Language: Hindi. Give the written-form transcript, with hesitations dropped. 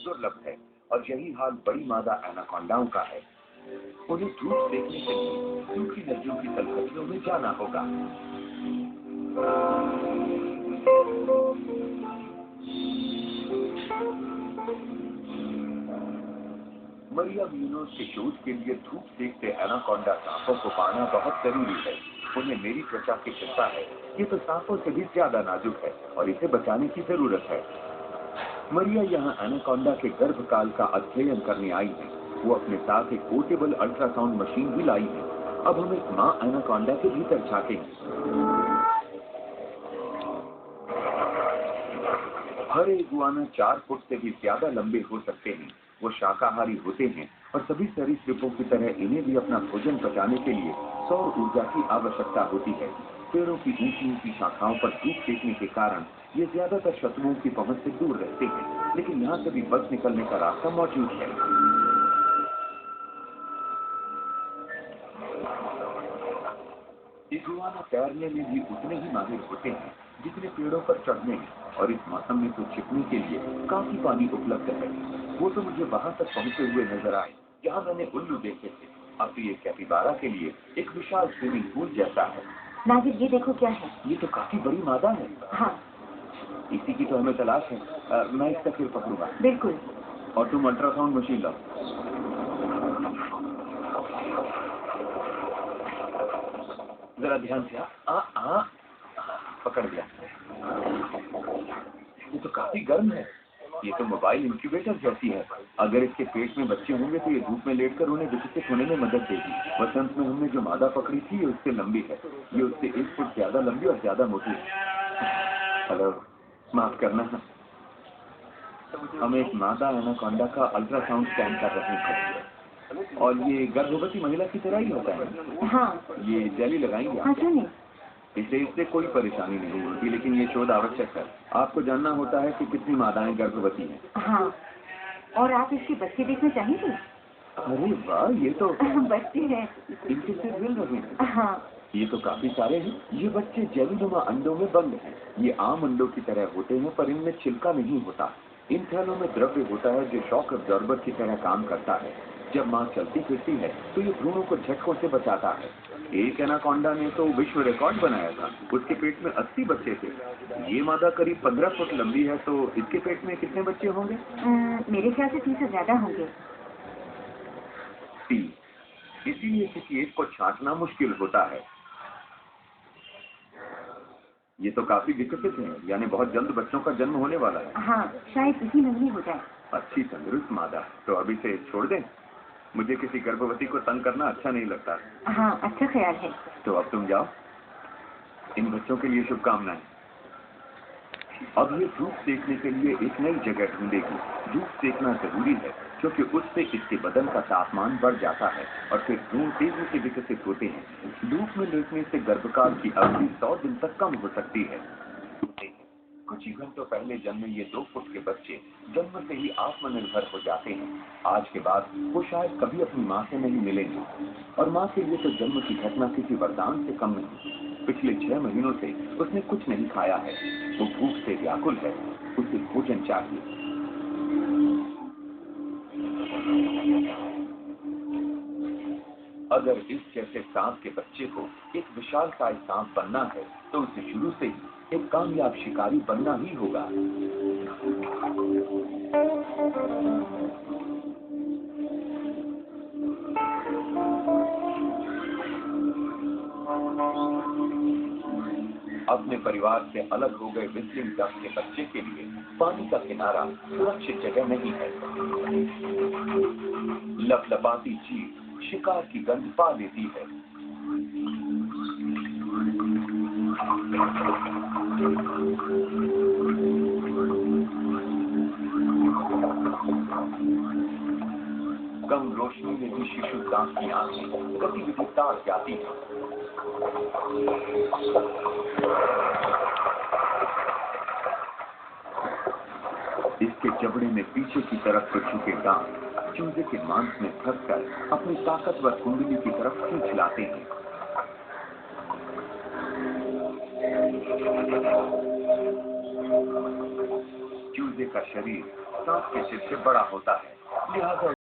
दुर्लभ है और यही हाल बड़ी मादा एनाकोंडाओं का है। उन्हें धूप देखने के लिए सूखी नदियों की तलहटियों में जाना होगा। मरिया म्यूनोज के शोध के लिए धूप सेकते एनाकोंडा सांपों को पाना बहुत जरूरी है। उन्हें मेरी त्वचा की चिंता है। ये तो सांपों से भी ज्यादा नाजुक है और इसे बचाने की जरूरत है। मरिया यहाँ एनाकोंडा के गर्भकाल का अध्ययन करने आई है। वो अपने साथ एक पोर्टेबल अल्ट्रासाउंड मशीन भी लाई है। अब हम इस माँ एनाकोंडा के भीतर झांकेंगे। हर इगुआना 4 फुट से भी ज्यादा लंबे हो सकते हैं। वो शाकाहारी होते हैं और सभी सरीसृपों की तरह इन्हें भी अपना भोजन पचाने के लिए सौर ऊर्जा की आवश्यकता होती है। पेड़ों की ऊंची ऊंची शाखाओं पर धूप सेकने के कारण ये ज्यादातर शत्रुओं की पहुंच से दूर रहते हैं, लेकिन यहाँ से भी बच निकलने का रास्ता मौजूद है। इगुआना तैरने में भी उतने ही माहिर होते हैं जितने पेड़ों पर चढ़ने में, और इस मौसम में तो छिपने के लिए काफी पानी उपलब्ध है। वो तो मुझे वहां तक पहुंचे हुए नजर आए जहां मैंने उल्लू देखे थे। अब तो ये कैपिबारा के लिए एक विशाल स्विमिंग पूल जैसा है। नाजिर, ये देखो क्या है। ये तो काफी बड़ी मादा है। हाँ, इसी की तो हमें तलाश है। मैं इसका फिर पकड़ूंगा। बिल्कुल। और तुम अल्ट्रासाउंड मशीन लाओ। जरा ध्यान से। पकड़ लिया। ये तो काफी गर्म है। ये तो मोबाइल इंक्यूबेटर जैसी है। अगर इसके पेट में बच्चे होंगे तो ये धूप में लेटकर उन्हें विकसित होने में मदद देगी। वसंत में हमने जो मादा पकड़ी थी ये उससे लंबी है। ये उससे 1 फुट ज्यादा लंबी और ज्यादा मोटी है। हेलो, माफ करना। हम एक मादा एनाकोंडा का अल्ट्रासाउंड स्कैन कर रहे हैं और ये गर्भवती महिला की तरह ही होता है। हाँ। ये जेली लगाएंगे आप? हाँ, क्यों नहीं। इससे कोई परेशानी नहीं होती, लेकिन ये शोध आवश्यक है। आपको जानना होता है कि कितनी मादाएं गर्भवती हैं। हाँ, और आप इसके बच्चे देखना चाहेंगे? अरे वाह, ये तो बच्चे हैं। इनके से मिल रहे हैं। हाँ, ये तो काफी सारे हैं। ये बच्चे जेलीनुमा अंडों में बंद हैं। ये आम अंडों की तरह होते हैं, पर इनमें छिलका नहीं होता। इन थैलों में द्रव्य होता है जो शॉक अब्जॉर्बर की तरह काम करता है। जब माँ चलती फिरती है तो ये भ्रूणों को झटकों से बचाता है। एक एनाकोंडा ने तो विश्व रिकॉर्ड बनाया था। उसके पेट में 80 बच्चे थे। ये मादा करीब 15 फुट लंबी है, तो इसके पेट में कितने बच्चे होंगे? मेरे ख्याल से 30 से ज्यादा होंगे। 30। इसीलिए किसी एक को छांटना मुश्किल होता है। ये तो काफी विकसित है, यानी बहुत जल्द बच्चों का जन्म होने वाला है। हाँ, शायद इसी महीने हो जाए। अच्छी तंदुरुस्त मादा। तो अभी से छोड़ दें? मुझे किसी गर्भवती को तंग करना अच्छा नहीं लगता। हाँ, अच्छा ख्याल है। तो अब तुम जाओ। इन बच्चों के लिए शुभकामनाएं। अब ये धूप सेकने के लिए एक नई जगह ढूंढेगी। धूप सेकना जरूरी है क्योंकि उससे इसके बदन का तापमान बढ़ जाता है और फिर भ्रूण तेजी से विकसित होते हैं। धूप में लेटने से गर्भकाल की अवधि 100 दिन तक कम हो सकती है। कुछ ही घंटों पहले जन्मे ये 2 फुट के बच्चे जन्म से ही आत्मनिर्भर हो जाते हैं। आज के बाद वो शायद कभी अपनी माँ से नहीं मिलेंगे, और माँ के लिए तो जन्म की घटना किसी वरदान से कम नहीं। पिछले 6 महीनों से उसने कुछ नहीं खाया है। वो भूख से व्याकुल है। उसे भोजन चाहिए। अगर इस जैसे सांप के बच्चे को एक विशालकाय सांप बनना है तो उसे शुरू से ही एक कामयाब शिकारी बनना ही होगा। अपने परिवार से अलग हो गए विस्लिंग डक के बच्चे के लिए पानी का किनारा सुरक्षित जगह नहीं है। लपलपाती जीभ शिकार की गंध पा लेती है। कम रोशनी में भी शिशु दांत की आंखें गतिविधि ताक जाती हैं। इसके जबड़े में पीछे की तरफ को झुके दांत चूजे के मांस में फंसकर अपनी ताकतवर कुंडली की तरफ खींच लाते हैं। चूजे का शरीर सांप के सिर से बड़ा होता है, लिहाजा